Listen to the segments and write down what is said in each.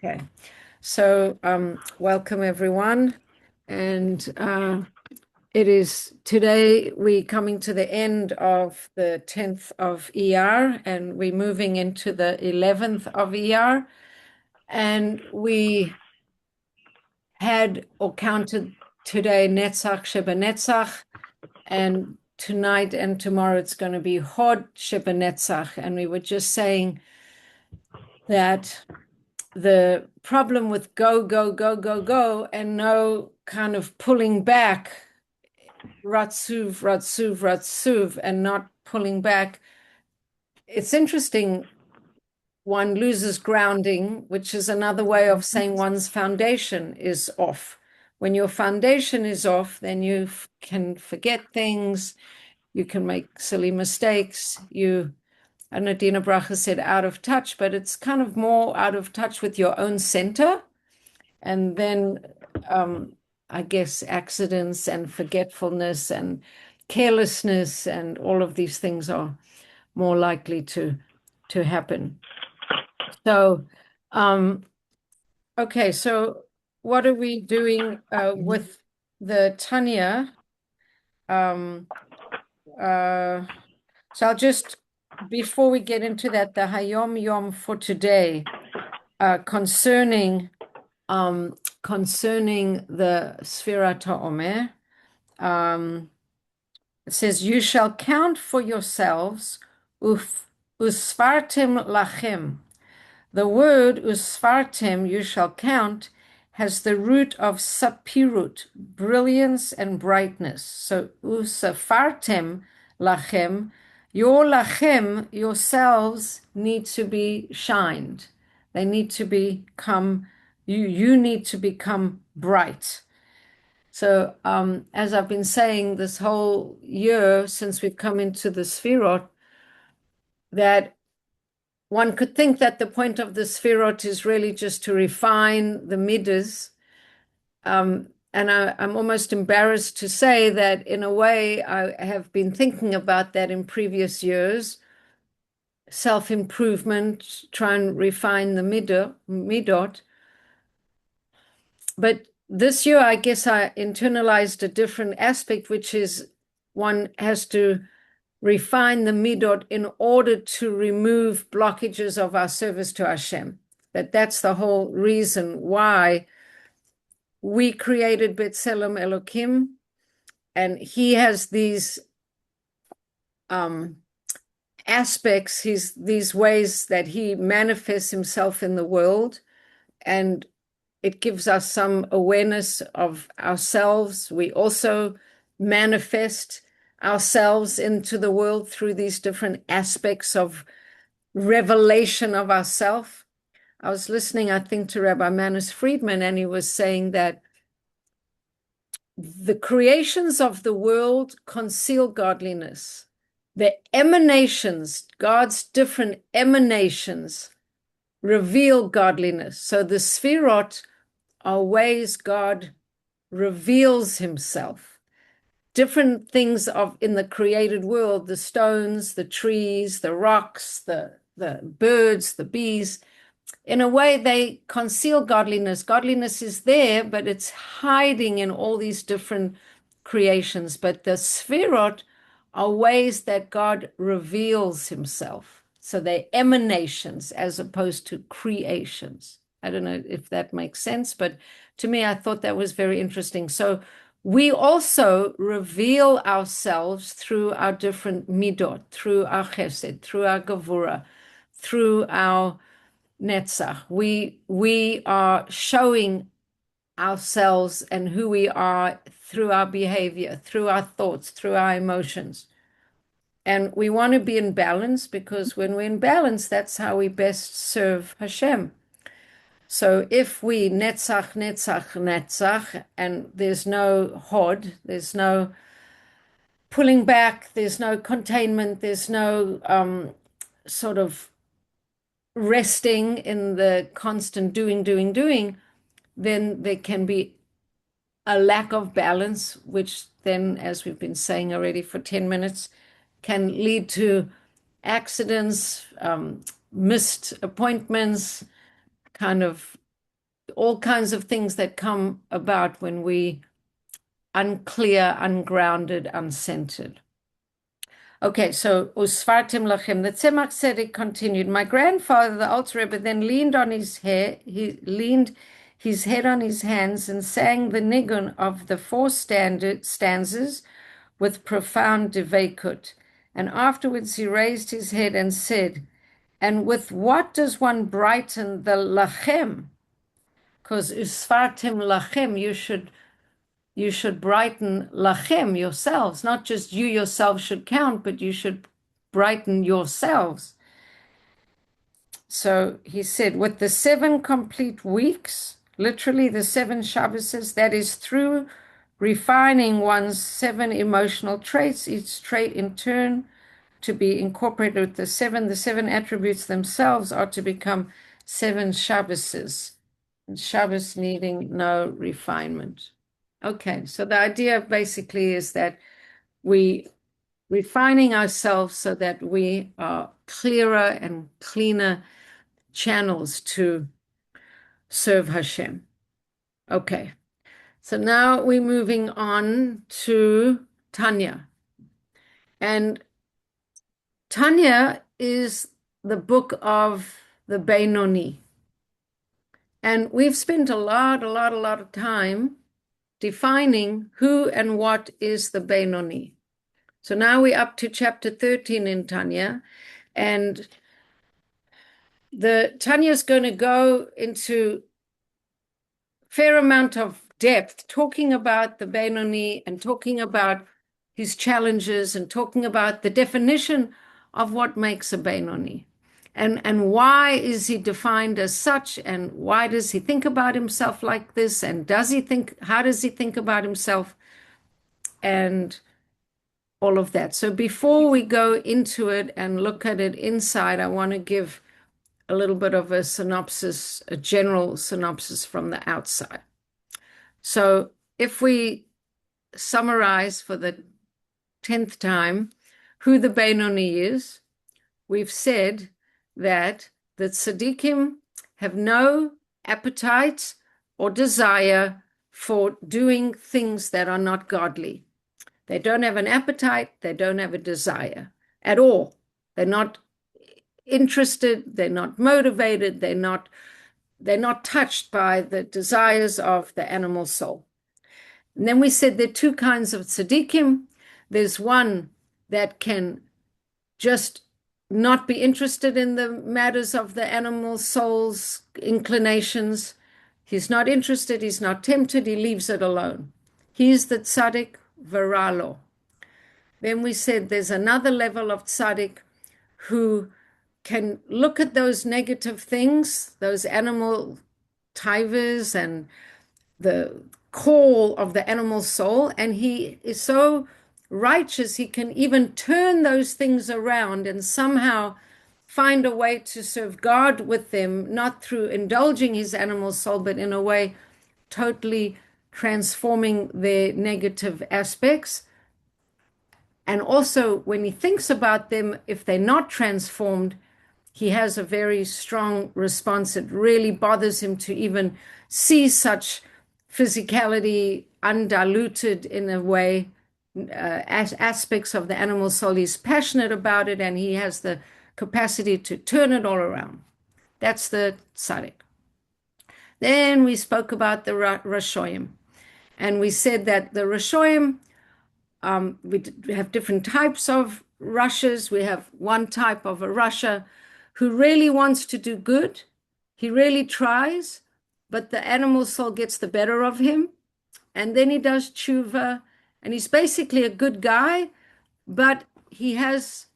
Okay, so welcome everyone, and it is today we coming to the end of the 10th of ER, and we're moving into the 11th of ER, and we had or counted today Netzach Sheba Netzach, and tonight and tomorrow it's going to be Hod Sheba Netzach, and we were just saying that the problem with go, go, go, go, go, and no kind of pulling back, ratsuv, ratsuv, ratsuv, and not pulling back. It's interesting, one loses grounding, which is another way of saying one's foundation is off. When your foundation is off, then you can forget things, you can make silly mistakes, I know Dina Bracha said out of touch, but it's kind of more out of touch with your own center. And then I guess accidents and forgetfulness and carelessness and all of these things are more likely to happen. So, okay, so what are we doing with the Tanya? So I'll just, before we get into that, the Hayom Yom for today, concerning the Sfirat HaOmer, it says, "You shall count for yourselves, usfartim lachem." The word usfartim, you shall count, has the root of sapirut, brilliance and brightness. So usafartim lachem, your lachem, yourselves, need to be shined. They need to become, you need to become bright. So as I've been saying this whole year since we've come into the Sfirot, that one could think that the point of the Sfirot is really just to refine the Midas. And I'm almost embarrassed to say that in a way I have been thinking about that in previous years. Self-improvement, try and refine the midot. But this year, I guess I internalized a different aspect, which is one has to refine the midot in order to remove blockages of our service to Hashem. That's the whole reason why we created B'Tselem Elokim, and he has these aspects, these ways that he manifests himself in the world, and it gives us some awareness of ourselves. We also manifest ourselves into the world through these different aspects of revelation of ourself. I was listening, I think, to Rabbi Manus Friedman, and he was saying that the creations of the world conceal godliness. The emanations, God's different emanations, reveal godliness. So the Sfirot are ways God reveals himself. Different things in the created world, the stones, the trees, the rocks, the birds, the bees, in a way they conceal godliness. Godliness is there, but it's hiding in all these different creations. But the Sfirot are ways that God reveals himself. So they're emanations as opposed to creations. I don't know if that makes sense, but to me, I thought that was very interesting. So we also reveal ourselves through our different midot, through our chesed, through our gevura, through our netzach. We are showing ourselves and who we are through our behavior, through our thoughts, through our emotions. And we want to be in balance, because when we're in balance, that's how we best serve Hashem. So if we netzach, netzach, netzach, and there's no hod, there's no pulling back, there's no containment, there's no sort of resting in the constant doing, then there can be a lack of balance, which then, as we've been saying already for 10 minutes, can lead to accidents, missed appointments, kind of all kinds of things that come about when we unclear, ungrounded, uncentered. Okay, so Usfartim Lachem. The Tzemach Tzedek continued. My grandfather, the Alter Rebbe, then leaned on his hair. He leaned his head on his hands and sang the nigun of the four stanzas with profound devekut. And afterwards he raised his head and said, "And with what does one brighten the lachem?" Because Usfartim Lachem, you should brighten lachem, yourselves. Not just you yourselves should count, but you should brighten yourselves. So he said, with the 7 complete weeks, literally the 7 Shabbases, that is through refining one's 7 emotional traits, each trait in turn to be incorporated with the 7 attributes themselves are to become 7 Shabbases. And Shabbos needing no refinement. Okay, so the idea basically is that we refining ourselves so that we are clearer and cleaner channels to serve Hashem. Okay, so now we're moving on to Tanya. And Tanya is the book of the Benoni. And we've spent a lot of time defining who and what is the Benoni. So now we're up to chapter 13 in Tanya, and Tanya is going to go into a fair amount of depth, talking about the Benoni and talking about his challenges and talking about the definition of what makes a Benoni. And why is he defined as such, and why does he think about himself like this, and how does he think about himself, and all of that. So before we go into it and look at it inside, I want to give a little bit of a synopsis, a general synopsis from the outside. So if we summarize for the 10th time who the Benoni is, we've said that the tzaddikim have no appetite or desire for doing things that are not godly. They don't have an appetite, they don't have a desire at all. They're not interested, they're not motivated, they're not touched by the desires of the animal soul. And then we said there are 2 kinds of tzaddikim. There's one that can just not be interested in the matters of the animal soul's inclinations. He's not interested, he's not tempted, he leaves it alone. He's the tzaddik viralo. Then we said there's another level of tzaddik who can look at those negative things, those animal tivas and the call of the animal soul, and he is so righteous he can even turn those things around and somehow find a way to serve God with them, not through indulging his animal soul, but in a way totally transforming their negative aspects. And also when he thinks about them, if they're not transformed, he has a very strong response. It really bothers him to even see such physicality undiluted in a way, aspects of the animal soul. He's passionate about it, and he has the capacity to turn it all around. That's the tzaddik. Then we spoke about the Rashoyim, and we said that the Rashoyim, we have different types of Russias. We have one type of a Russia who really wants to do good. He really tries, but the animal soul gets the better of him. And then he does tshuva, and he's basically a good guy, but he has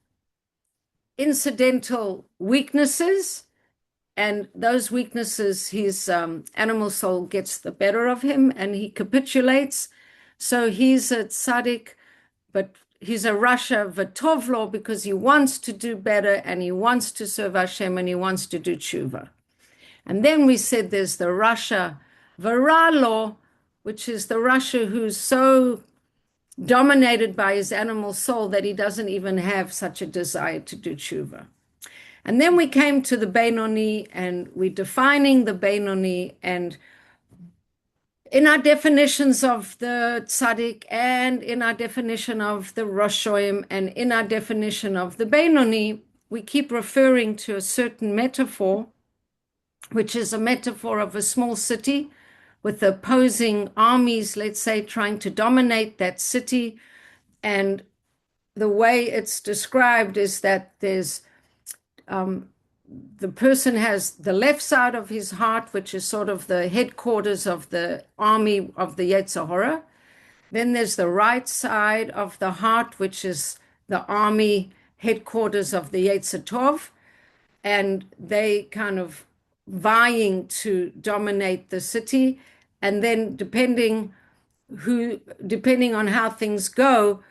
incidental weaknesses, and those weaknesses, his animal soul gets the better of him, and he capitulates. So he's a tzaddik, but he's a Rasha v'tovlo because he wants to do better, and he wants to serve Hashem, and he wants to do tshuva. And then we said there's the Rasha v'ralo, which is the Rasha who's so dominated by his animal soul that he doesn't even have such a desire to do tshuva. And then we came to the Benoni, and we're defining the Benoni, and in our definitions of the tzaddik, and in our definition of the Roshoim, and in our definition of the Benoni, we keep referring to a certain metaphor, which is a metaphor of a small city with opposing armies, let's say, trying to dominate that city. And the way it's described is that there's the person has the left side of his heart, which is sort of the headquarters of the army of the Yeytzer Hora. Then there's the right side of the heart, which is the army headquarters of the Yeytzer Tov. And they kind of vying to dominate the city. And then depending on how things go,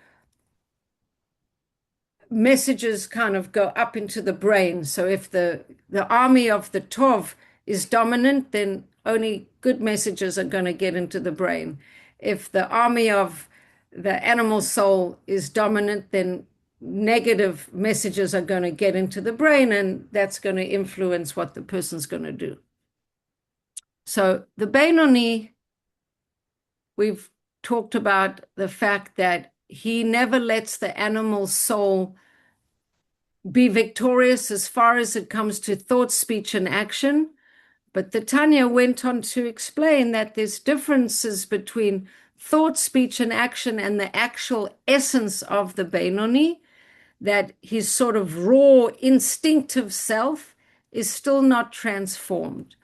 messages kind of go up into the brain. So if the army of the Tov is dominant, then only good messages are going to get into the brain. If the army of the animal soul is dominant, then negative messages are going to get into the brain, and that's going to influence what the person's going to do. So the Benoni, we've talked about the fact that he never lets the animal soul be victorious as far as it comes to thought, speech, and action. But the Tanya went on to explain that there's differences between thought, speech, and action and the actual essence of the Benoni, that his sort of raw, instinctive self is still not transformed.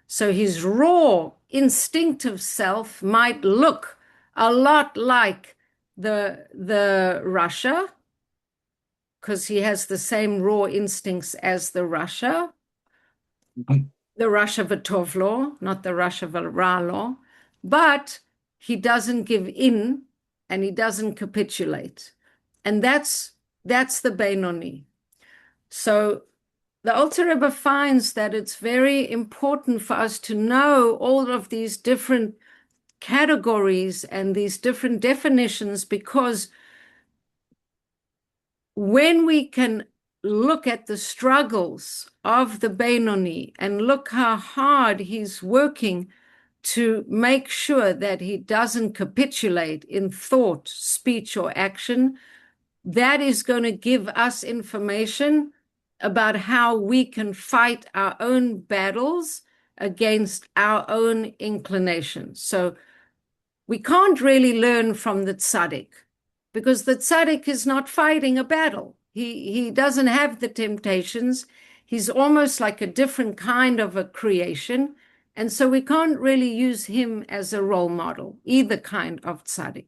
So his raw, instinctive self might look a lot like the Russia, because he has the same raw instincts as the Russia, the Russia V'Tovlo, not the Russia V'Ralo, but he doesn't give in and he doesn't capitulate. And that's the Benoni. So the Alter Rebbe finds that it's very important for us to know all of these different categories and these different definitions, because when we can look at the struggles of the Benoni and look how hard he's working to make sure that he doesn't capitulate in thought, speech, or action, that is going to give us information about how we can fight our own battles against our own inclinations. So we can't really learn from the tzaddik, because the tzaddik is not fighting a battle. He doesn't have the temptations. He's almost like a different kind of a creation. And so we can't really use him as a role model, either kind of tzaddik.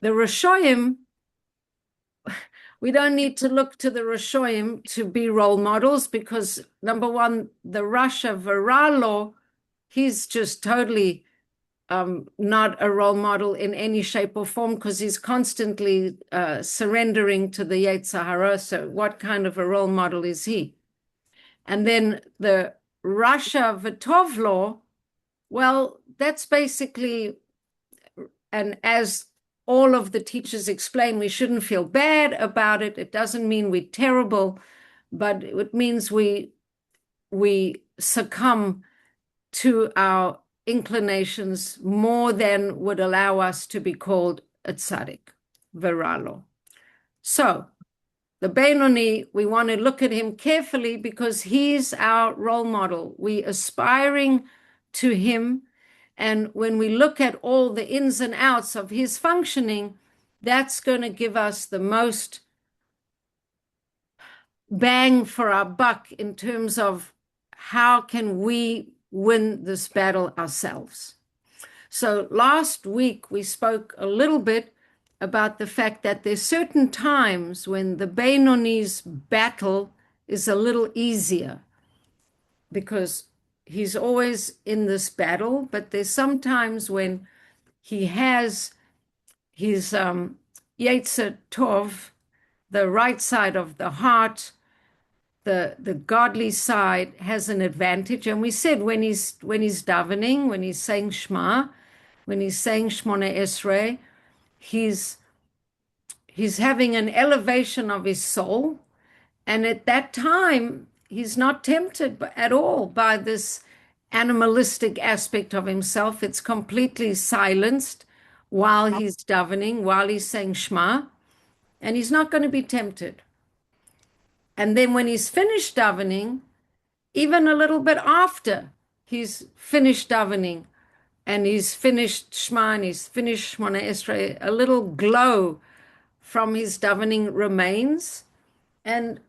The Rishoyim, we don't need to look to the Rishoyim to be role models, because number one, the Rasha Varalo, he's just totally not a role model in any shape or form, because he's constantly surrendering to the Yeytzer Hara. So what kind of a role model is he? And then the Rasha V'Tovlo, well, that's basically, and as all of the teachers explain, we shouldn't feel bad about it. It doesn't mean we're terrible, but it means we succumb to our inclinations more than would allow us to be called a tzaddik, veralo. So the Benoni, we want to look at him carefully, because he's our role model. We aspiring to him. And when we look at all the ins and outs of his functioning, that's going to give us the most bang for our buck in terms of how can we win this battle ourselves. So last week we spoke a little bit about the fact that there's certain times when the Benoni's battle is a little easier, because he's always in this battle, but there's sometimes when he has his Yeytzer Tov, the right side of the heart, the godly side has an advantage. And we said when he's doverning, when he's saying Shema, when he's saying Shmona Esrei, he's having an elevation of his soul, And at that time, he's not tempted at all by this animalistic aspect of himself. It's completely silenced while he's davening, while he's saying Shema, and he's not going to be tempted. And then when he's finished davening, even a little bit after he's finished davening and he's finished Shema and he's finished Shmona Esrei, a little glow from his davening remains. And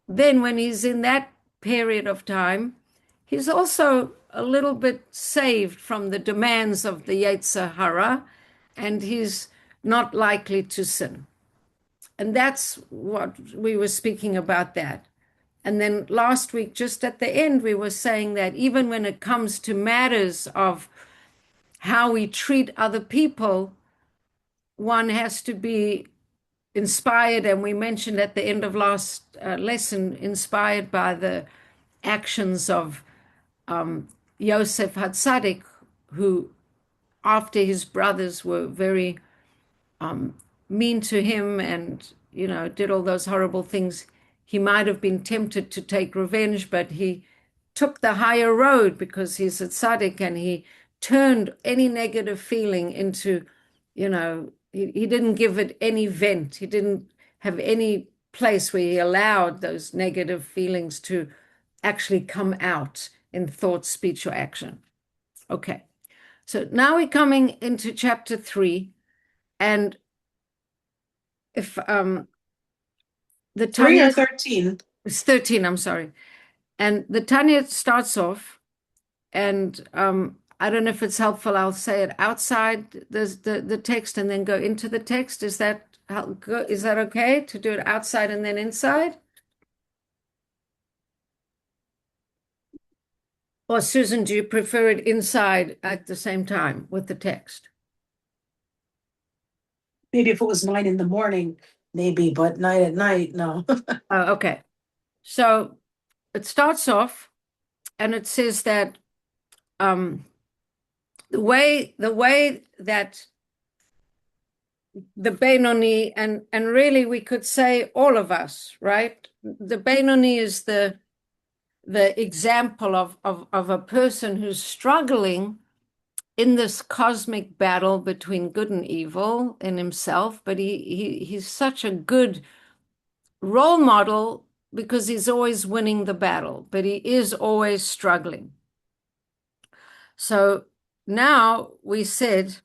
then when he's in that period of time, he's also a little bit saved from the demands of the Yeytzer Hara, and he's not likely to sin. And that's what we were speaking about that. And then last week, just at the end, we were saying that even when it comes to matters of how we treat other people, one has to be inspired, and we mentioned at the end of last lesson, inspired by the actions of Yosef Hatzadik, who, after his brothers were very mean to him and, did all those horrible things, he might have been tempted to take revenge, but he took the higher road because he's a tzaddik, and he turned any negative feeling into, he didn't give it any vent. He didn't have any place where he allowed those negative feelings to actually come out in thought, speech, or action. Okay. So now we're coming into chapter 3, and if the Tanya 3 or 13? It's 13, I'm sorry. And the Tanya starts off, and I don't know if it's helpful. I'll say it outside the text and then go into the text. Is that okay to do it outside and then inside? Or Susan, do you prefer it inside at the same time with the text? Maybe if it was 9 in the morning, maybe, but 9 at night, no. Oh, okay. So it starts off, and it says that the way that the Benoni, and really we could say all of us, right? The Benoni is the example of a person who's struggling in this cosmic battle between good and evil in himself, but he's such a good role model because he's always winning the battle, but he is always struggling. So now we said,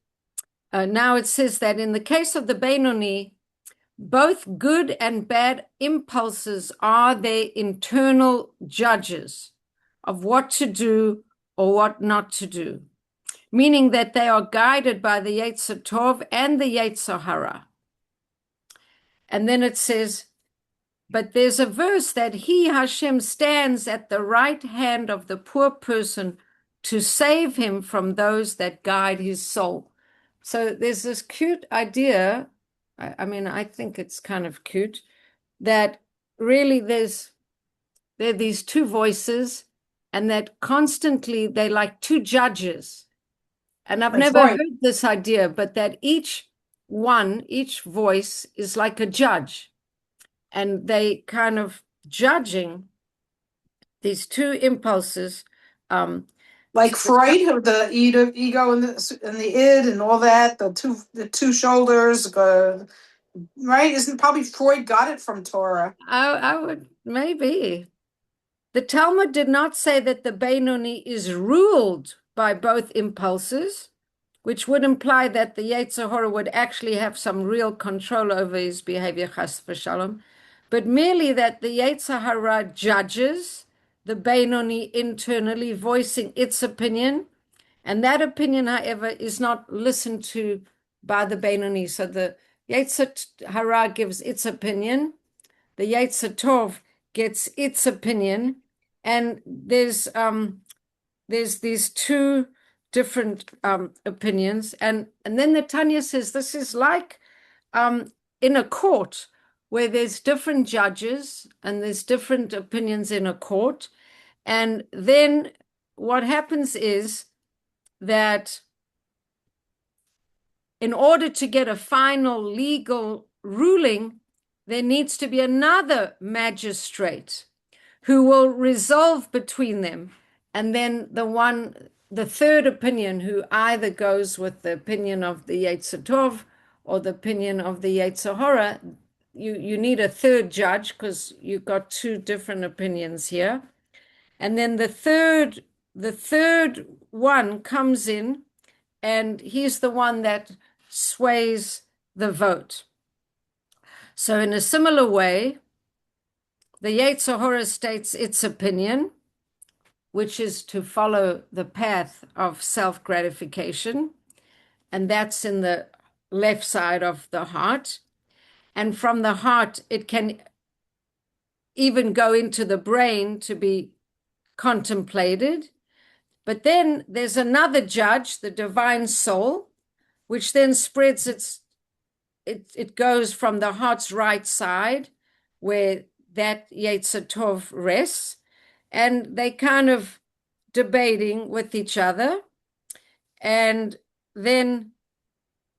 now it says that in the case of the Benoni, both good and bad impulses are their internal judges of what to do or what not to do, meaning that they are guided by the Yeytzer Tov and the Yeytzer Hara. And then it says, but there's a verse that he, Hashem, stands at the right hand of the poor person to save him from those that guide his soul. So there's this cute idea, I mean, I think it's kind of cute, that really there are these two voices, and that constantly they're like two judges. And I've never heard this idea, but that each voice is like a judge, and they kind of judging these two impulses. Like Freud, the ego and the id and all that, the two shoulders, right? Isn't probably Freud got it from Torah? I would maybe. The Talmud did not say that the Benoni is ruled by both impulses, which would imply that the Yeytzer Hara would actually have some real control over his behavior, chas v'shalom, but merely that the Yeytzer Hara judges the Benoni internally, voicing its opinion, and that opinion, however, is not listened to by the Benoni. So the Yeytzer Hara gives its opinion, the Yeytzer Tov gets its opinion, and there's these two different opinions, and then the Tanya says this is like in a court where there's different judges and there's different opinions in a court, and then what happens is that in order to get a final legal ruling, there needs to be another magistrate who will resolve between them. And then the third opinion, who either goes with the opinion of the Yeytzer Tov or the opinion of the Yeytzer Hara. You need a third judge because you've got two different opinions here. And then the third one comes in, and he's the one that sways the vote. So in a similar way, the Yeytzer Hara states its opinion, which is to follow the path of self-gratification, and that's in the left side of the heart. And from the heart, it can even go into the brain to be contemplated. But then there's another judge, the divine soul, which then spreads it goes from the heart's right side, where that Yeytzer Tov rests, and they kind of debating with each other. And then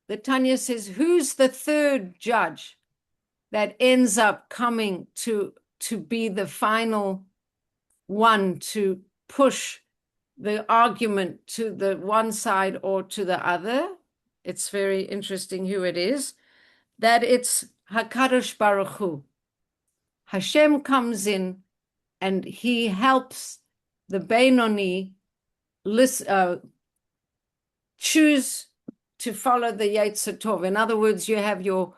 the Tanya says, who's the third judge that ends up coming to be the final one to push the argument to the one side or to the other? It's very interesting who it is. That it's HaKadosh Baruch Hu. Hashem comes in and he helps the Benoni choose to follow the Yeytzer Tov. In other words, you have your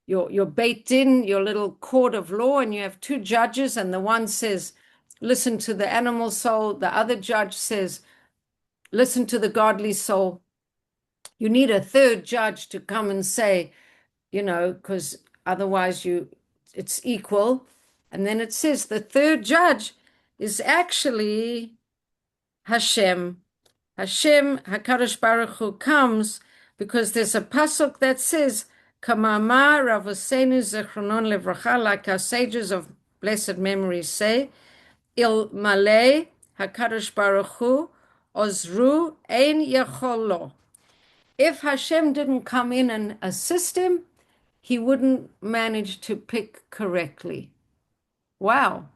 Beit Din, your little court of law, and you have two judges, and the one says, listen to the animal soul. The other judge says, listen to the godly soul. You need a third judge to come and say, because otherwise it's equal. And then it says the third judge is actually Hashem. Hashem, HaKadosh Baruch Hu, comes because there's a pasuk that says, Kamama Ravosenu Zechronon Levracha, like our sages of blessed memory say, Il Malay HaKadosh Baruch Hu Ozru Ein Yacholo. If Hashem didn't come in and assist him, he wouldn't manage to pick correctly. Wow.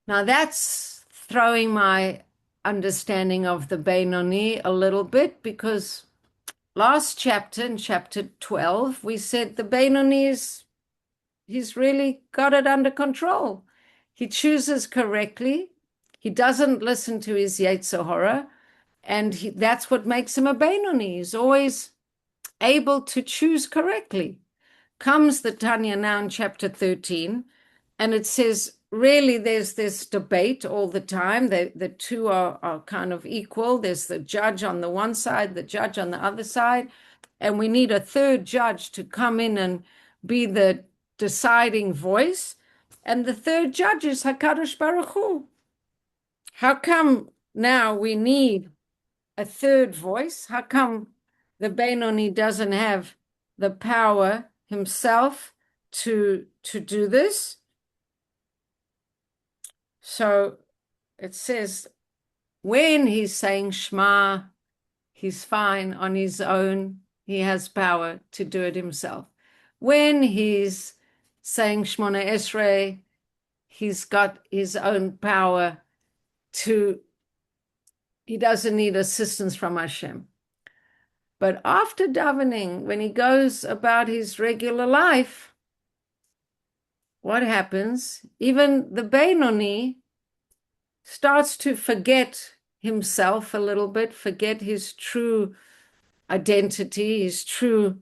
Now that's throwing my understanding of the Benoni a little bit, because last chapter, in chapter 12, we said the Benoni he's really got it under control. He chooses correctly. He doesn't listen to his Yeytzer Hara, and that's what makes him a Benoni. He's always able to choose correctly. Comes the Tanya now in chapter 13, and it says, really, there's this debate all the time. The two are kind of equal. There's the judge on the one side, the judge on the other side, and we need a third judge to come in and be the deciding voice. And the third judge is HaKadosh Baruch Hu. How come now we need a third voice? How come the Benoni doesn't have the power himself to do this? So it says, when he's saying Shema, he's fine on his own. He has power to do it himself. When he's saying Shmona Esrei, he's got his own power he doesn't need assistance from Hashem. But after davening, when he goes about his regular life, what happens? Even the Benoni starts to forget himself a little bit, forget his true identity, his true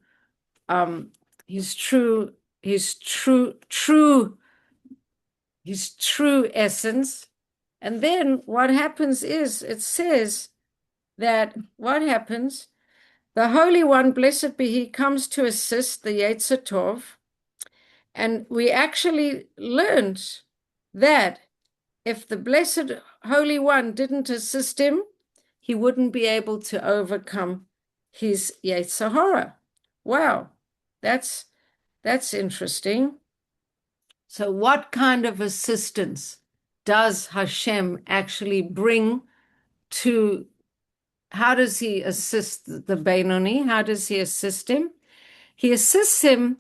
essence. And then what happens is, it says that what happens, the Holy One, blessed be He, comes to assist the Yeytzer Tov. And we actually learned that if the Blessed Holy One didn't assist him, he wouldn't be able to overcome his Yeytzer Hara. Wow, that's interesting. So what kind of assistance does Hashem actually bring to, how does he assist the Benoni? How does he assist him? He assists him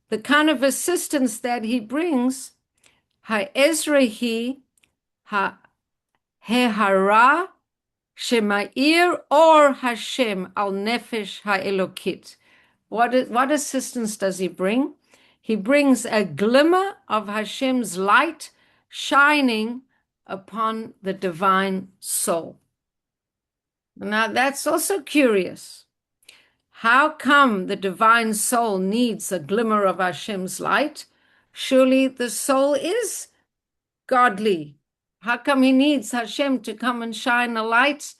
the kind of assistance that he brings, ha'ezrehi ha'hehara shema'ir or Hashem al nefesh ha'elokit. What assistance does he bring? He brings a glimmer of Hashem's light shining upon the divine soul. Now that's also curious. How come the divine soul needs a glimmer of Hashem's light? Surely the soul is godly. How come he needs Hashem to come and shine a light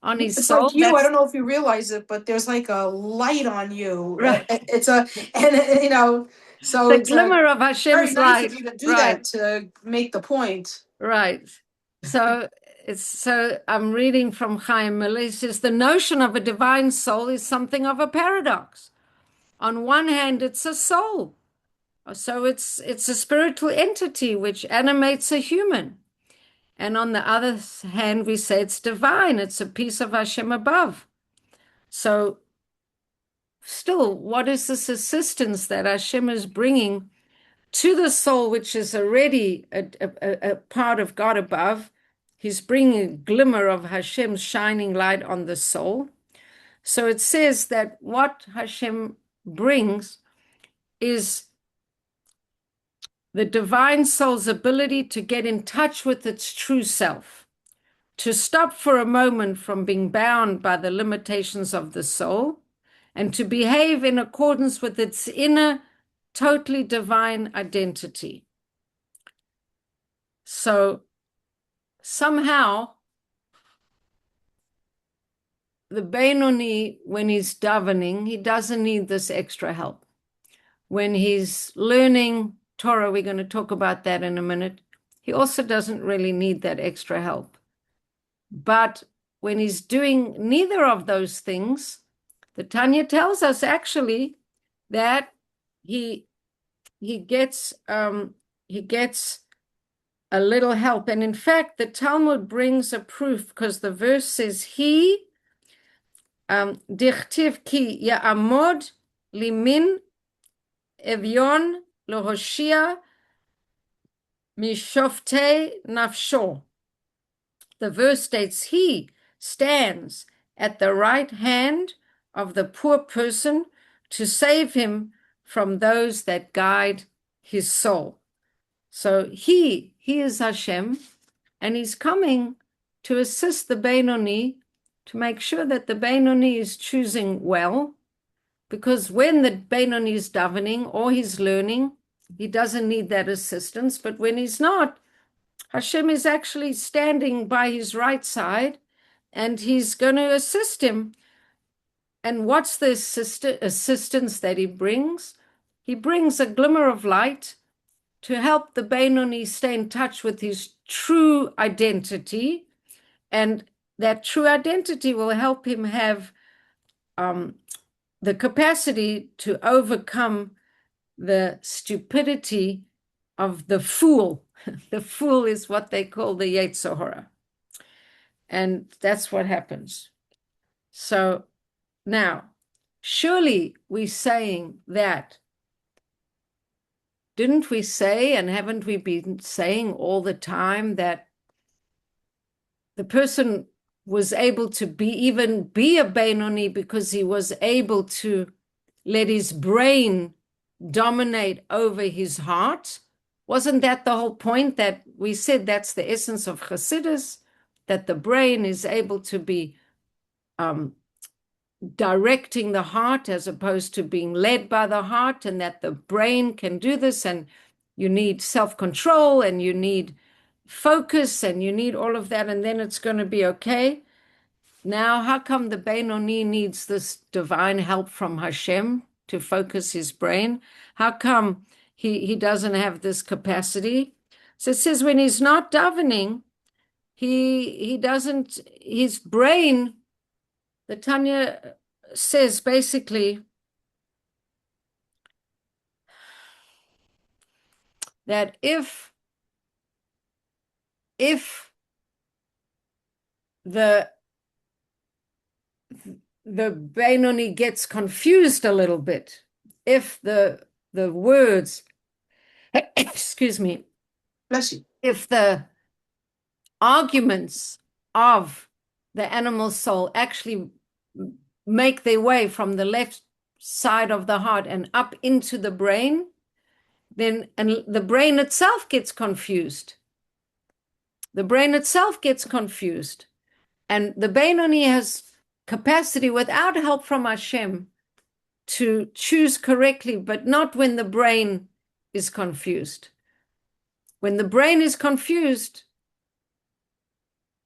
on his It's soul? like you, I don't know if you realize it, but there's like a light on you. Right. It's a, and you know, so The it's glimmer of very Hashem's nice light. of you to do Right. that to make the point. Right. So I'm reading from Chaim Miller. He says the notion of a divine soul is something of a paradox. On one hand, it's a soul. So it's a spiritual entity which animates a human. And on the other hand, we say it's divine. It's a piece of Hashem above. So still, what is this assistance that Hashem is bringing to the soul, which is already a part of God above? He's bringing a glimmer of Hashem's shining light on the soul. So it says that what Hashem brings is the divine soul's ability to get in touch with its true self, to stop for a moment from being bound by the limitations of the soul, and to behave in accordance with its inner, totally divine identity. So somehow, the Benoni, when he's doverning, he doesn't need this extra help. When he's learning Torah, we're going to talk about that in a minute, he also doesn't really need that extra help. But when he's doing neither of those things, the Tanya tells us actually that he gets a little help. And in fact, the Talmud brings a proof, because the verse says, he dichtiv ki ya'amod limin evyon lohoshia mishoftei nafsho. The verse states, he stands at the right hand of the poor person to save him from those that guide his soul. So he is Hashem, and he's coming to assist the Benoni to make sure that the Benoni is choosing well, because when the Benoni is davening or he's learning, he doesn't need that assistance. But when he's not, Hashem is actually standing by his right side, and he's going to assist him. And what's the assistance that he brings? He brings a glimmer of light to help the Benoni stay in touch with his true identity, and that true identity will help him have the capacity to overcome the stupidity of the fool. The fool is what they call the Yeytzer Tov. And that's what happens. So now, surely we're saying that, didn't we say, and haven't we been saying all the time, that the person was able to even be a Benoni because he was able to let his brain dominate over his heart? Wasn't that the whole point, that we said that's the essence of Chassidus, that the brain is able to be directing the heart as opposed to being led by the heart, and that the brain can do this, and you need self-control, and you need focus, and you need all of that, and then it's going to be okay. Now, how come the Benoni needs this divine help from Hashem to focus his brain? How come he doesn't have this capacity? So it says when he's not davening, he doesn't, his brain, the Tanya says basically that if the Benoni gets confused a little bit, if the the words, excuse me, Bless you. if the arguments of the animal soul actually make their way from the left side of the heart and up into the brain, then and the brain itself gets confused. The brain itself gets confused. And the Benoni has capacity without help from Hashem to choose correctly, but not when the brain is confused. When the brain is confused,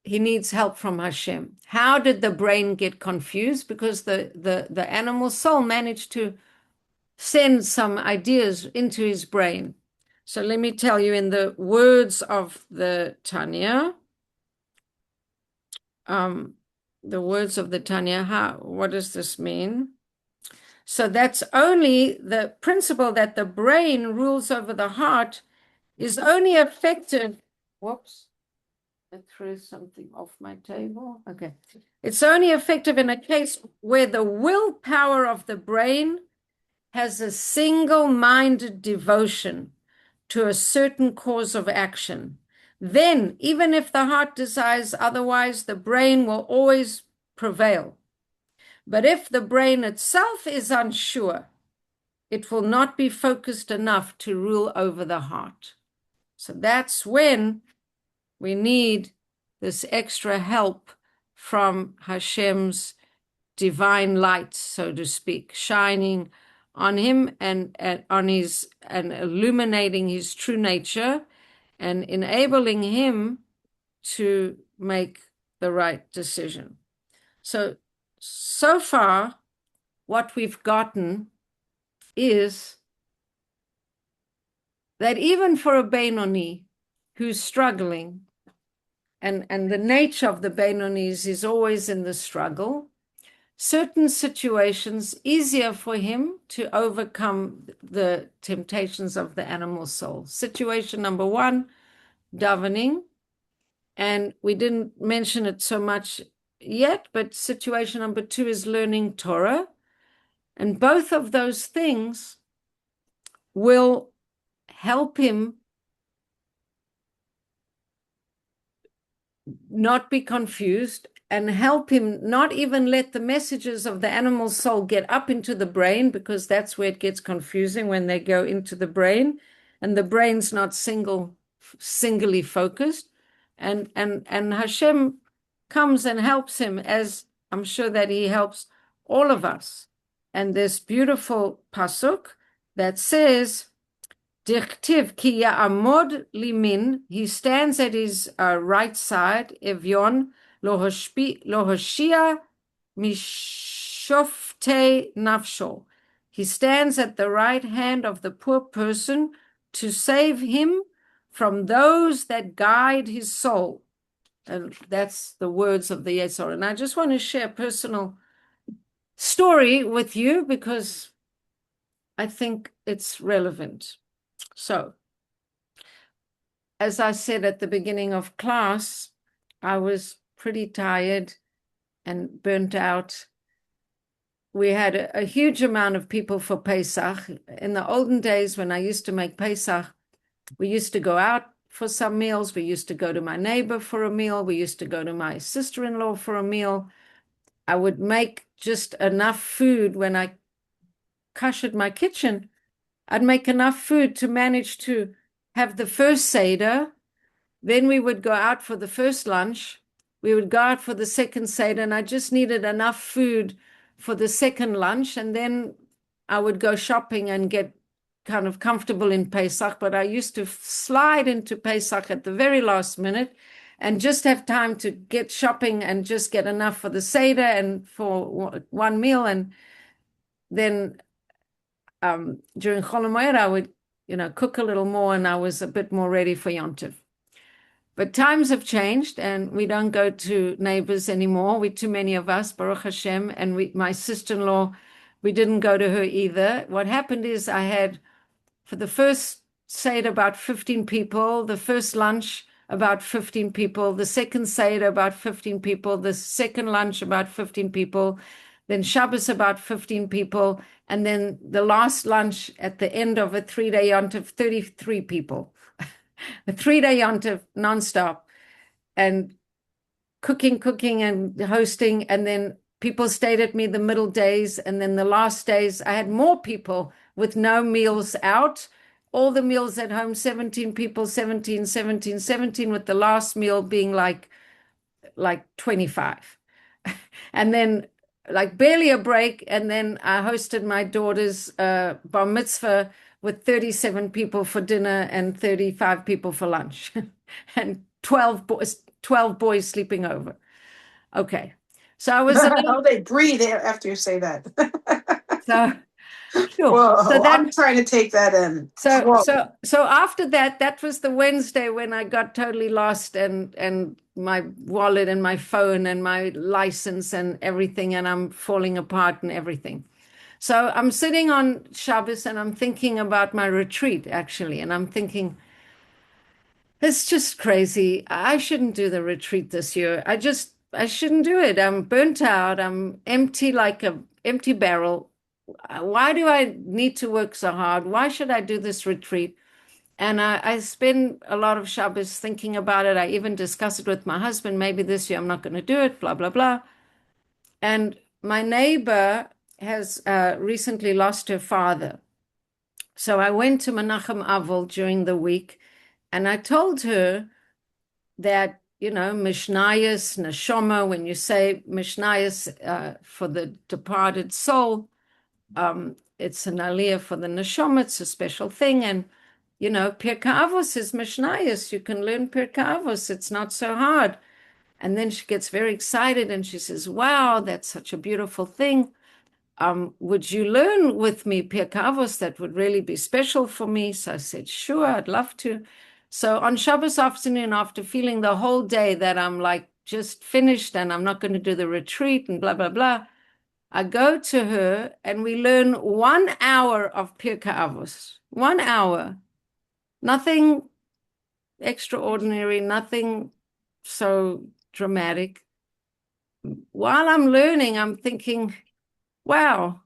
he needs help from Hashem. How did the brain get confused? Because the animal soul managed to send some ideas into his brain. So let me tell you in the words of the Tanya, what does this mean? So that's only the principle that the brain rules over the heart is only effective. Whoops. I threw something off my table. Okay. It's only effective in a case where the willpower of the brain has a single-minded devotion to a certain cause of action. Then, even if the heart desires otherwise, the brain will always prevail. But if the brain itself is unsure, it will not be focused enough to rule over the heart. So that's when we need this extra help from Hashem's divine light, so to speak, shining on him and illuminating his true nature and enabling him to make the right decision. So far, what we've gotten is that even for a Benoni who's struggling, and the nature of the Benonis is always in the struggle, certain situations easier for him to overcome the temptations of the animal soul. Situation number one, doverning, and we didn't mention it so much yet, but situation number two is learning Torah, and both of those things will help him not be confused and help him not even let the messages of the animal soul get up into the brain, because that's where it gets confusing when they go into the brain and the brain's not singly focused. And Hashem comes and helps him, as I'm sure that he helps all of us. And this beautiful pasuk that says, Dichtiv ki ya'amod limin, he stands at his right side, Evyon lohoshia mishofte nafsho. He stands at the right hand of the poor person to save him from those that guide his soul. And that's the words of the Yeytzer. And I just want to share a personal story with you because I think it's relevant. So, as I said at the beginning of class, I was pretty tired and burnt out. We had a huge amount of people for Pesach. In the olden days, when I used to make Pesach, we used to go out for some meals. We used to go to my neighbor for a meal. We used to go to my sister-in-law for a meal. I would make just enough food when I kashered my kitchen. I'd make enough food to manage to have the first Seder. Then we would go out for the first lunch. We would go out for the second Seder, and I just needed enough food for the second lunch. And then I would go shopping and get kind of comfortable in Pesach. But I used to slide into Pesach at the very last minute and just have time to get shopping and just get enough for the Seder and for one meal. And then during Chol Hamoed, I would, cook a little more, and I was a bit more ready for Yom Tov. But times have changed, and we don't go to neighbors anymore. We're too many of us, Baruch Hashem, and my sister-in-law, we didn't go to her either. What happened is I had, for the first Seder, about 15 people, the first lunch, about 15 people, the second Seder, about 15 people, the second lunch, about 15 people, then Shabbos about 15 people, and then the last lunch at the end of a 3-day yontif, 33 people. A 3-day yontif nonstop, and cooking and hosting, and then people stayed at me the middle days, and then the last days I had more people with no meals out. All the meals at home, 17 people, 17, 17, 17, with the last meal being like 25. And then like barely a break. And then I hosted my daughter's bar mitzvah with 37 people for dinner and 35 people for lunch and 12 boys sleeping over. Okay. So I was how they breathe after you say that. So sure. Well, so I'm trying to take that in. So after that was the Wednesday when I got totally lost, and my wallet and my phone and my license and everything, and I'm falling apart and everything. So I'm sitting on Shabbos and I'm thinking about my retreat, actually, and I'm thinking, it's just crazy. I shouldn't do the retreat this year. I shouldn't do it. I'm burnt out. I'm empty, like an empty barrel. Why do I need to work so hard? Why should I do this retreat? And I spend a lot of Shabbos thinking about it. I even discuss it with my husband. Maybe this year I'm not going to do it, blah, blah, blah. And my neighbor has recently lost her father. So I went to Menachem Avel during the week, and I told her that, Mishnayos, Neshama, when you say Mishnayos for the departed soul, it's an aliyah for the neshama. It's a special thing. And, Pirkei Avos is Mishnayos. You can learn Pirkei Avos. It's not so hard. And then she gets very excited and she says, wow, that's such a beautiful thing. Would you learn with me Pirkei Avos? That would really be special for me. So I said, sure, I'd love to. So on Shabbos afternoon, after feeling the whole day that I'm like just finished and I'm not going to do the retreat and blah, blah, blah, I go to her and we learn 1 hour of Pirkei Avos. 1 hour. Nothing extraordinary, nothing so dramatic. While I'm learning, I'm thinking, wow,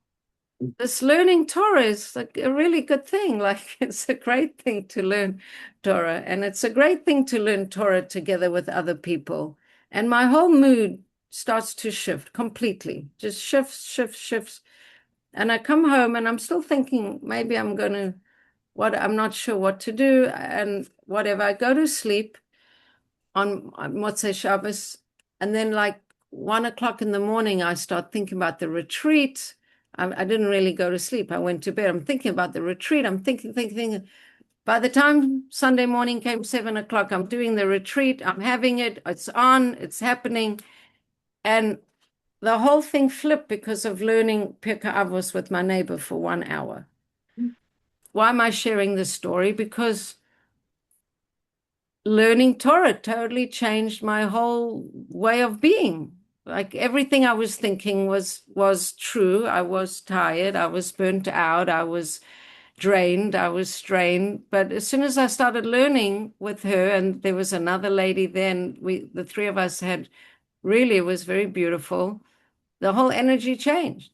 this learning Torah is like a really good thing. Like, it's a great thing to learn Torah, and it's a great thing to learn Torah together with other people. And my whole mood starts to shift completely, just shifts. And I come home and I'm still thinking, maybe I'm not sure what to do and whatever. I go to sleep on Motzei Shabbos, and then like 1 o'clock in the morning, I start thinking about the retreat. I didn't really go to sleep. I went to bed. I'm thinking about the retreat. I'm thinking. By the time Sunday morning came, 7 o'clock, I'm doing the retreat. I'm having it. It's on. It's happening. And the whole thing flipped because of learning Pirkei Avos with my neighbor for 1 hour. Why am I sharing this story? Because learning Torah totally changed my whole way of being. Like everything I was thinking was true. I was tired. I was burnt out. I was drained. I was strained. But as soon as I started learning with her, and there was another lady then, the three of us had really, it was very beautiful. The whole energy changed.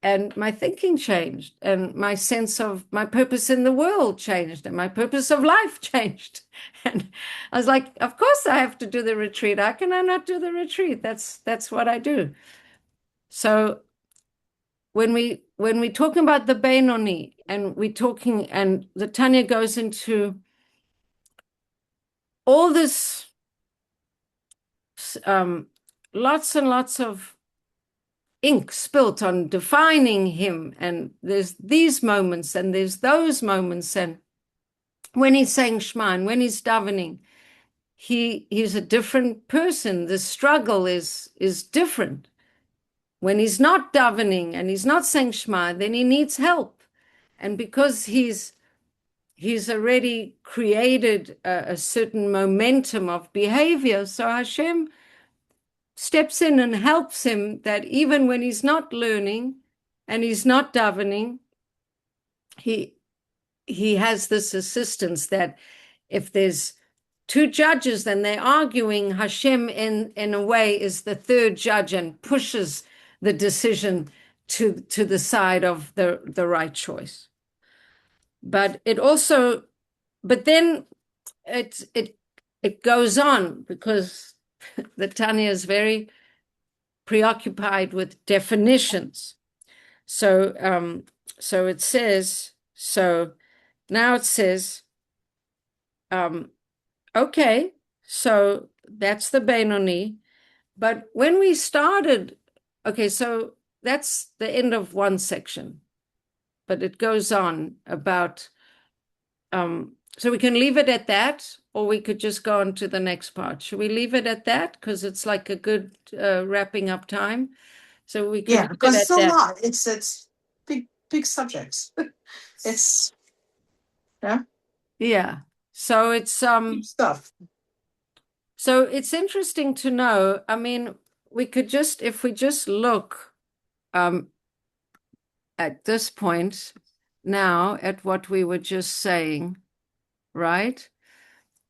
And my thinking changed, and my sense of my purpose in the world changed, and my purpose of life changed. And I was like, of course I have to do the retreat. How can I not do the retreat? That's what I do. So when we talking about the Benoni, and we're talking, and the Tanya goes into all this, lots and lots of ink spilt on defining him, and there's these moments and there's those moments, and when he's saying Shema and when he's davening, he's a different person. The struggle is different. When he's not davening and he's not saying Shema, then he needs help, and because he's already created a certain momentum of behavior, so Hashem steps in and helps him, that even when he's not learning and he's not davening, he has this assistance that if there's two judges, then they're arguing, Hashem in a way is the third judge and pushes the decision to the side of the right choice. But then it goes on, because the Tanya is very preoccupied with definitions. So it says, now it says, okay, so that's the Benoni. But when we started, okay, so that's the end of one section, but it goes on about, so we can leave it at that, or we could just go on to the next part. Should we leave it at that? Because it's like a good wrapping up time. So we can leave because it it's at a that. lot. It's big subjects. It's Yeah. So it's deep stuff. So it's interesting to know. I mean, we could just, if we just look at this point now at what we were just saying, right?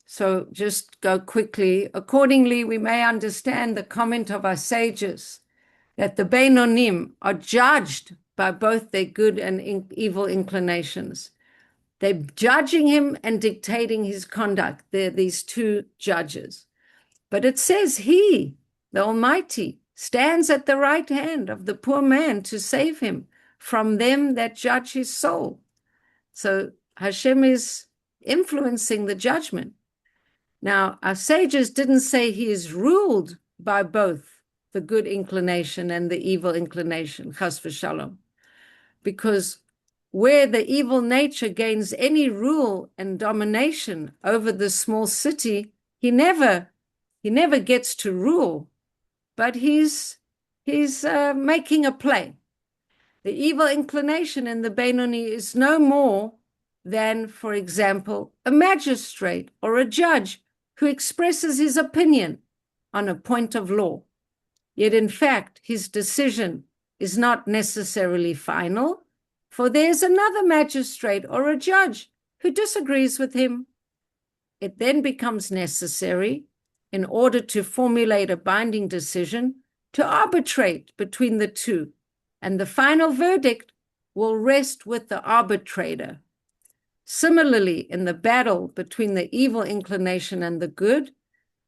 So just go quickly. Accordingly, we may understand the comment of our sages that the Beinonim are judged by both their good and evil inclinations. They're judging him and dictating his conduct. They're these two judges. But it says he, the Almighty, stands at the right hand of the poor man to save him from them that judge his soul. So Hashem is influencing the judgment. Now, our sages didn't say he is ruled by both the good inclination and the evil inclination, chas v'shalom, because where the evil nature gains any rule and domination over the small city, he never gets to rule, but he's making a play. The evil inclination in the Benoni is no more than, for example, a magistrate or a judge who expresses his opinion on a point of law. Yet, in fact, his decision is not necessarily final, for there's another magistrate or a judge who disagrees with him. It then becomes necessary, in order to formulate a binding decision, to arbitrate between the two, and the final verdict will rest with the arbitrator. Similarly, in the battle between the evil inclination and the good,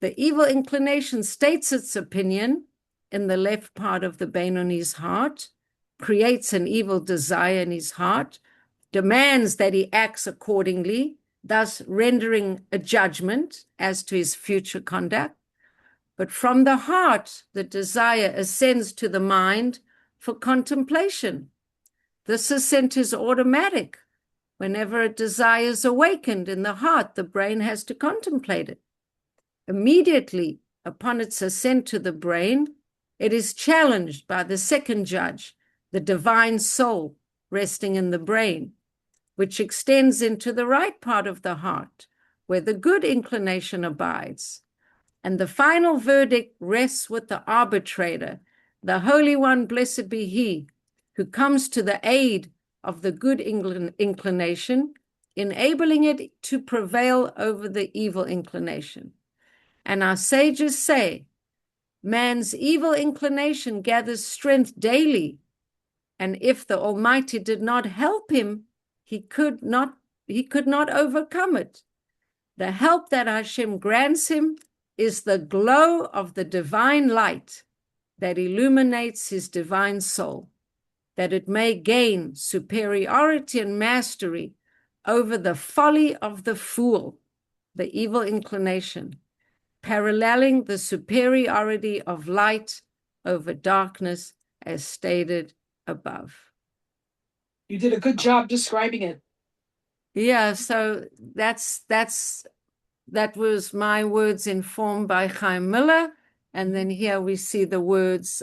the evil inclination states its opinion in the left part of the Benoni's heart, creates an evil desire in his heart, demands that he acts accordingly, thus rendering a judgment as to his future conduct. But from the heart, the desire ascends to the mind for contemplation. This ascent is automatic. Whenever a desire is awakened in the heart, the brain has to contemplate it. Immediately upon its ascent to the brain, it is challenged by the second judge, the divine soul resting in the brain, which extends into the right part of the heart, where the good inclination abides. And the final verdict rests with the arbitrator, the Holy One, blessed be He, who comes to the aid of the good inclination, enabling it to prevail over the evil inclination. And our sages say, man's evil inclination gathers strength daily, and if the Almighty did not help him, he could not overcome it. The help that Hashem grants him is the glow of the divine light that illuminates his divine soul, that it may gain superiority and mastery over the folly of the fool, the evil inclination, paralleling the superiority of light over darkness, as stated above. You did a good job describing it. Yeah, so that was my words informed by Chaim Miller, and then here we see the words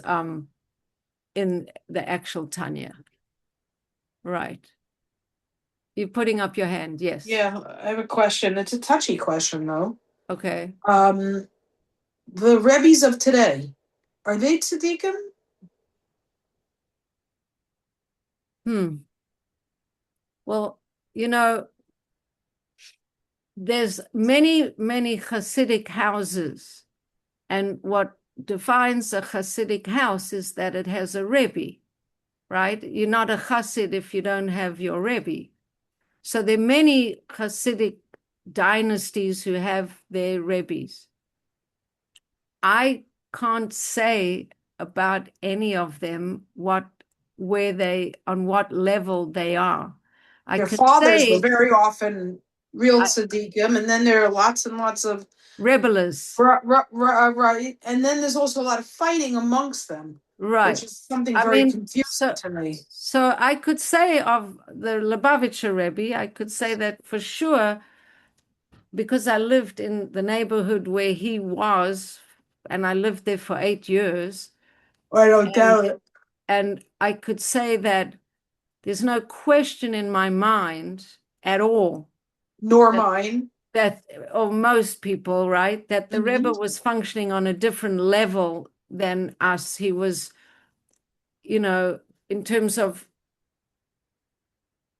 in the actual Tanya. Right. You're putting up your hand, yes. Yeah, I have a question. It's a touchy question, though. Okay. The Rebbes of today, are they tzaddikim? Well, there's many Hasidic houses, and what defines a Hasidic house is that it has a Rebbe, right? You're not a Hasid if you don't have your Rebbe. So there are many Hasidic dynasties who have their Rebbes. I can't say about any of them on what level they are. I Their could fathers were say very often real tzaddikim, and then there are lots and lots of rebels. right. And then there's also a lot of fighting amongst them, Right. which is something I very mean, confusing to me. so I could say of the Lubavitcher Rebbe, I could say that for sure, because I lived in the neighborhood where he was, and I lived there for 8 years, I don't doubt it. and I could say that there's no question in my mind at all Nor mine. that, or most people, right, that the Rebbe Mhm. was functioning on a different level than us. He was, in terms of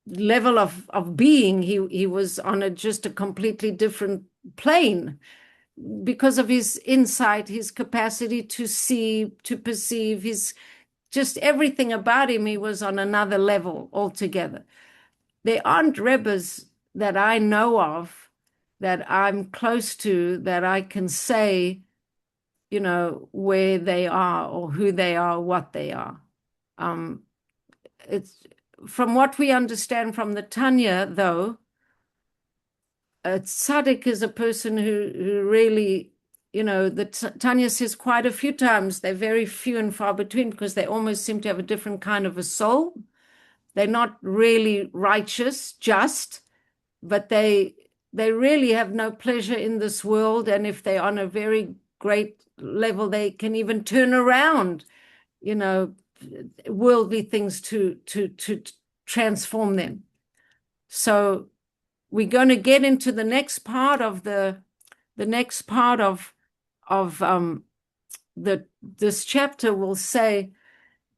level of being, he was on just a completely different plane because of his insight, his capacity to see, to perceive, his just everything about him. He was on another level altogether. There aren't Rebbes that I know of that I'm close to that I can say, where they are or who they are, what they are. It's from what we understand from the Tanya, though, a tzaddik is a person who really, the Tanya says quite a few times, they're very few and far between because they almost seem to have a different kind of a soul. They're not really righteous, just, but they really have no pleasure in this world. And if they're on a very great level, they can even turn around, worldly things to transform them. So we're going to get into the next part of this chapter. Will say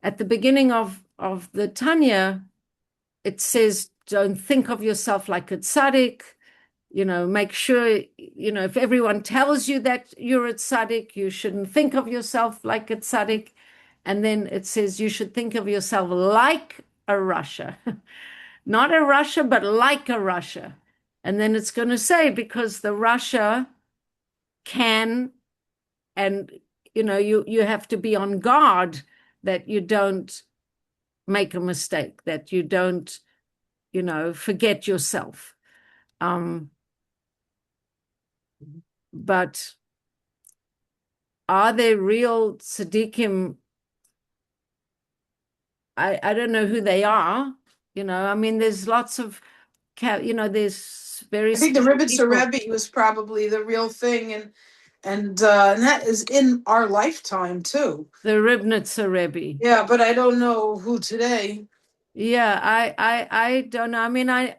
at the beginning of the Tanya, it says, don't think of yourself like a tzaddik. Make sure, if everyone tells you that you're a tzaddik, you shouldn't think of yourself like a tzaddik. And then it says you should think of yourself like a Russia, not a Russia, but like a Russia. And then it's going to say, because the Russia can, and you have to be on guard that you don't make a mistake, that you don't, forget yourself. But are there real tzaddikim? I don't know who they are. I mean, there's lots of, there's very I think the special Rebbetzin people. Rebbe was probably the real thing, and that is in our lifetime too. The Ribnitzer Rebbe. Yeah, but I don't know who today. Yeah, I don't know. I mean, I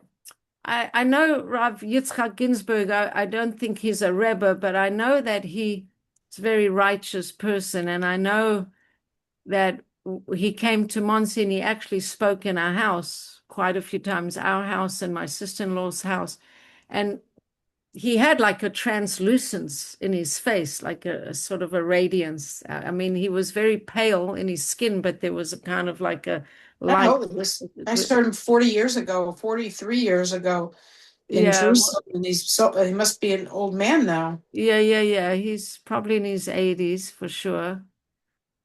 know Rav Yitzchak Ginsburg. I don't think he's a Rebbe, but I know that he's a very righteous person, and I know that he came to Monsey and he actually spoke in our house quite a few times, our house and my sister-in-law's house. And he had like a translucence in his face, like a sort of a radiance. I mean, he was very pale in his skin, but there was a kind of like a I light. know this. I started him 40 years ago, 43 years ago in Yeah, Jerusalem, and he must be an old man now. yeah. He's probably in his 80s for sure.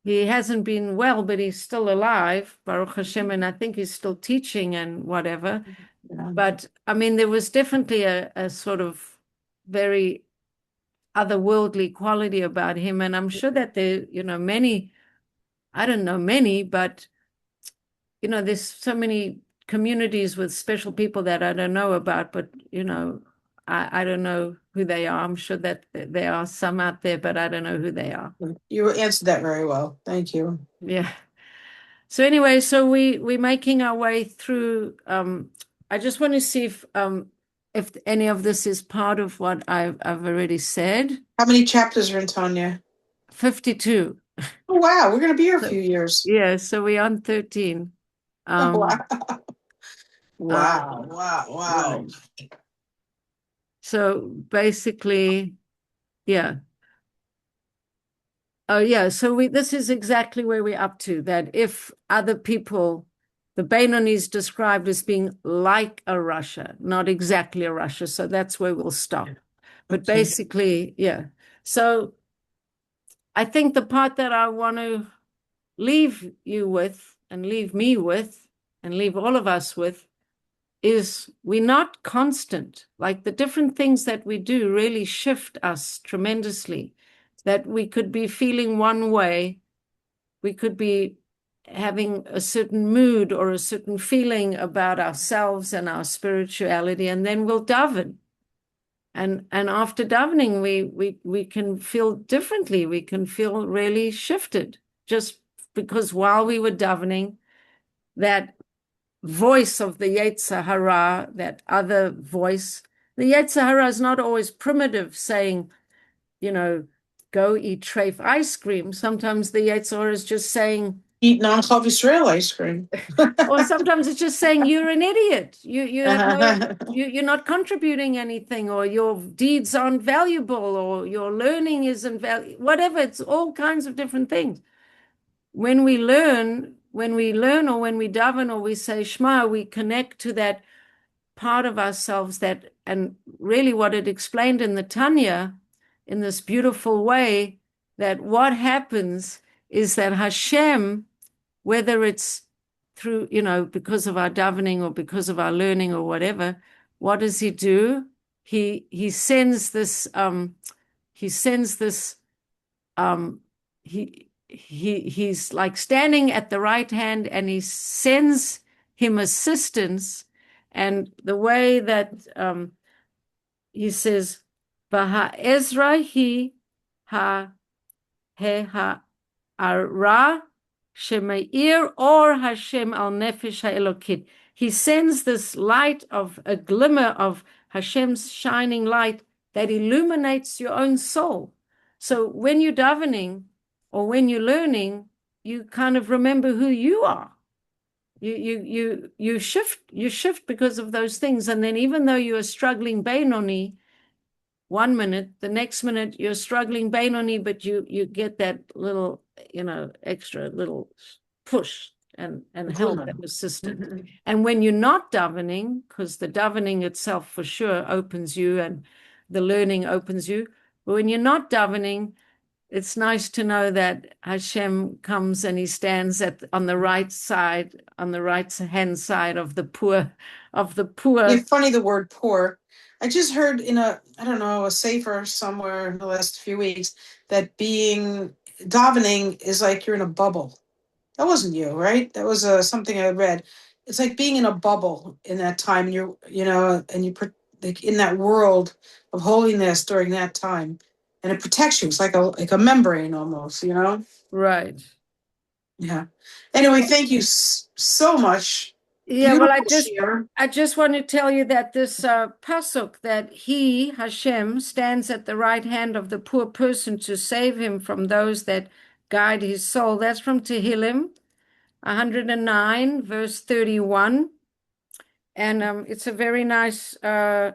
He hasn't been well, but he's still alive, Baruch Hashem, and I think he's still teaching and whatever. Yeah. But I mean, there was definitely a sort of very otherworldly quality about him. And I'm sure that there, many, I don't know many, but, there's so many communities with special people that I don't know about, but, I don't know who they are. I'm sure that there are some out there, but I don't know who they are. You answered that very well. Thank you. Yeah. So anyway, so we're making our way through. I just want to see if any of this is part of what I've already said. How many chapters are in Tanya? 52. Oh, wow. We're going to be here a few years. Yeah, so we're on 13. Wow. uh, Wow. So basically, yeah. Oh, yeah. So this is exactly where we're up to, that if other people, the Benoni is described as being like a Russia, not exactly a Russia. So that's where we'll stop. But Okay. basically, yeah. So I think the part that I want to leave you with and leave me with and leave all of us with is we're not constant. Like the different things that we do really shift us tremendously. That we could be feeling one way, we could be having a certain mood or a certain feeling about ourselves and our spirituality, and then we'll daven. And after davening, we can feel differently. We can feel really shifted just because while we were davening, that voice of the Yeytzer Hara, that other voice, the Yeytzer Hara is not always primitive saying, go eat treif ice cream. Sometimes the Yeytzer Hara is just saying, Eat non-Chav Israel ice cream. or sometimes it's just saying you're an idiot. You have you're not contributing anything, or your deeds aren't valuable, or your learning isn't valuable. Whatever, it's all kinds of different things. When we learn, or when we daven, or we say Shema, we connect to that part of ourselves that, and really what it explained in the Tanya, in this beautiful way, that what happens is that Hashem, whether it's through, because of our davening or because of our learning or whatever, what does he do? He sends this he's like standing at the right hand, and he sends him assistance. And the way that he says, Baha Ezra he ha he ha ara shemeir or Hashem al nefesh ha'elokit. He sends this light of a glimmer of Hashem's shining light that illuminates your own soul. So when you're davening or when you're learning, you kind of remember who you are. You shift because of those things. And then even though you are struggling Benoni, 1 minute, the next minute you're struggling Benoni, but you get that little, extra little push and help and assistance. And when you're not davening, because the davening itself for sure opens you and the learning opens you, but when you're not davening, it's nice to know that Hashem comes and he stands on the right side, on the right hand side of the poor. It's funny, the word poor. I just heard in a sefer somewhere in the last few weeks that davening is like you're in a bubble. That wasn't you, right? That was something I read. It's like being in a bubble in that time, and you're like in that world of holiness during that time, and it protects you. It's like a membrane almost, Right. Yeah. Anyway, thank you so much. Yeah, well, I just want to tell you that this pasuk, that he, Hashem, stands at the right hand of the poor person to save him from those that guide his soul. That's from Tehillim 109, verse 31. And it's a very nice verse.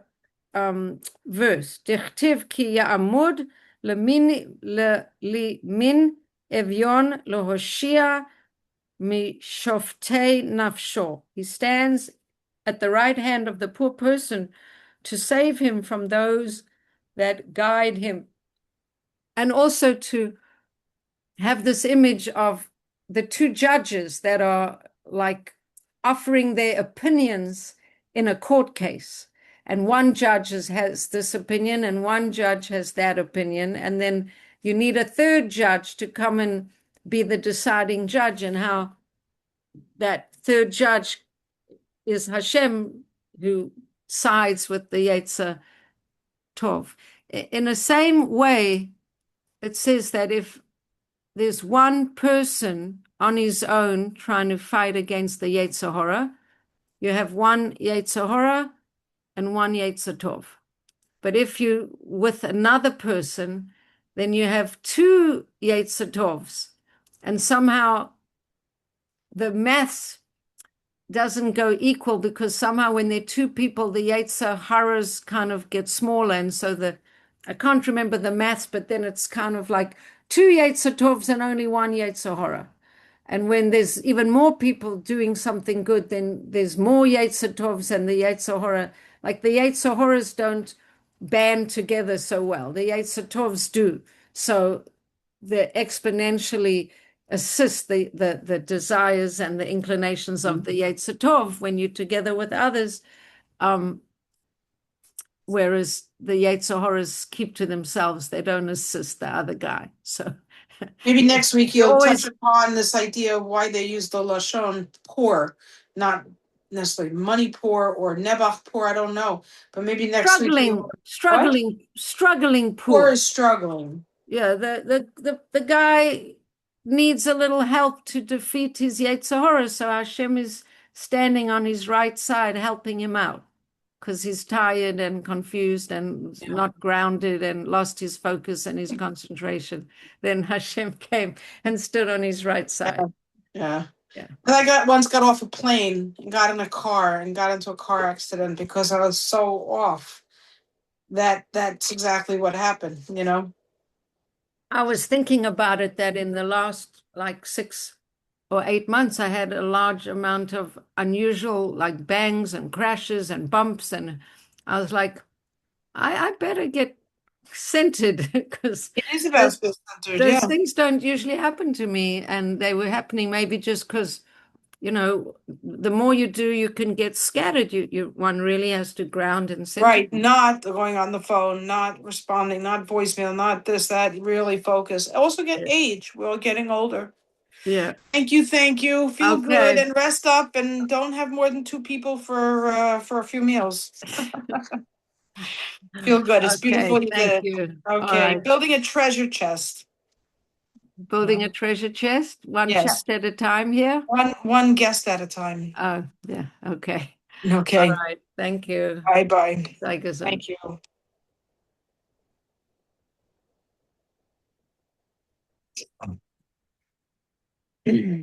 Dichtiv ki ya'amud limin evyon lehoshia mishoftei nafsho. He stands at the right hand of the poor person to save him from those that guide him. And also to have this image of the two judges that are like offering their opinions in a court case. And one judge has this opinion and one judge has that opinion. And then you need a third judge to come and be the deciding judge, and how that third judge is Hashem, who sides with the Yeytzer Tov. In the same way, it says that if there's one person on his own trying to fight against the Yeytzer Hara, you have one Yeytzer Hara and one Yeytzer Tov. But if you with another person, then you have two Yeytzer Tovs. And somehow the maths doesn't go equal, because somehow when there are two people, the Yeytzer Haras kind of get smaller. And so I can't remember the maths, but then it's kind of like two Yeytzer Tovs and only one Yeytzer Hora. And when there's even more people doing something good, then there's more Yeytzer Tovs and the Yeytzer Hora. Like the Yeytzer Horas don't band together so well. The Yeytzer Tovs do. So they exponentially assist the desires and the inclinations of the Yeytzer Tov when you're together with others. Whereas the Yeytzer Horas keep to themselves. They don't assist the other guy. So maybe next week you'll touch upon this idea of why they use the Lashon poor, not necessarily money poor or Nebuch poor, I don't know. But maybe next week. Struggling poor. Poor is struggling. Yeah, the guy needs a little help to defeat his Yeytzer Hora, so Hashem is standing on his right side helping him out because he's tired and confused and not grounded and lost his focus and his concentration. Then Hashem came and stood on his right side. Yeah. I once got off a plane and got in a car and got into a car accident because I was so off. That's exactly what happened, you know? I was thinking about it that in the last like 6 or 8 months, I had a large amount of unusual like bangs and crashes and bumps. And I was like, I better get centered because it is about those things don't usually happen to me. And they were happening maybe just because, you know, the more you do, you can get scattered. One really has to ground and center. Right, not going on the phone, not responding, not voicemail, not this, that, really focus. Also get age. We're all getting older. Yeah. Thank you. Feel good and rest up and don't have more than 2 people for a few meals. Feel good. It's beautiful you did it. Okay. Building a treasure chest. Building a treasure chest, one chapter at a time here? One guest at a time. Oh, yeah. Okay. Okay. All right. Thank you. Bye-bye. Thank you.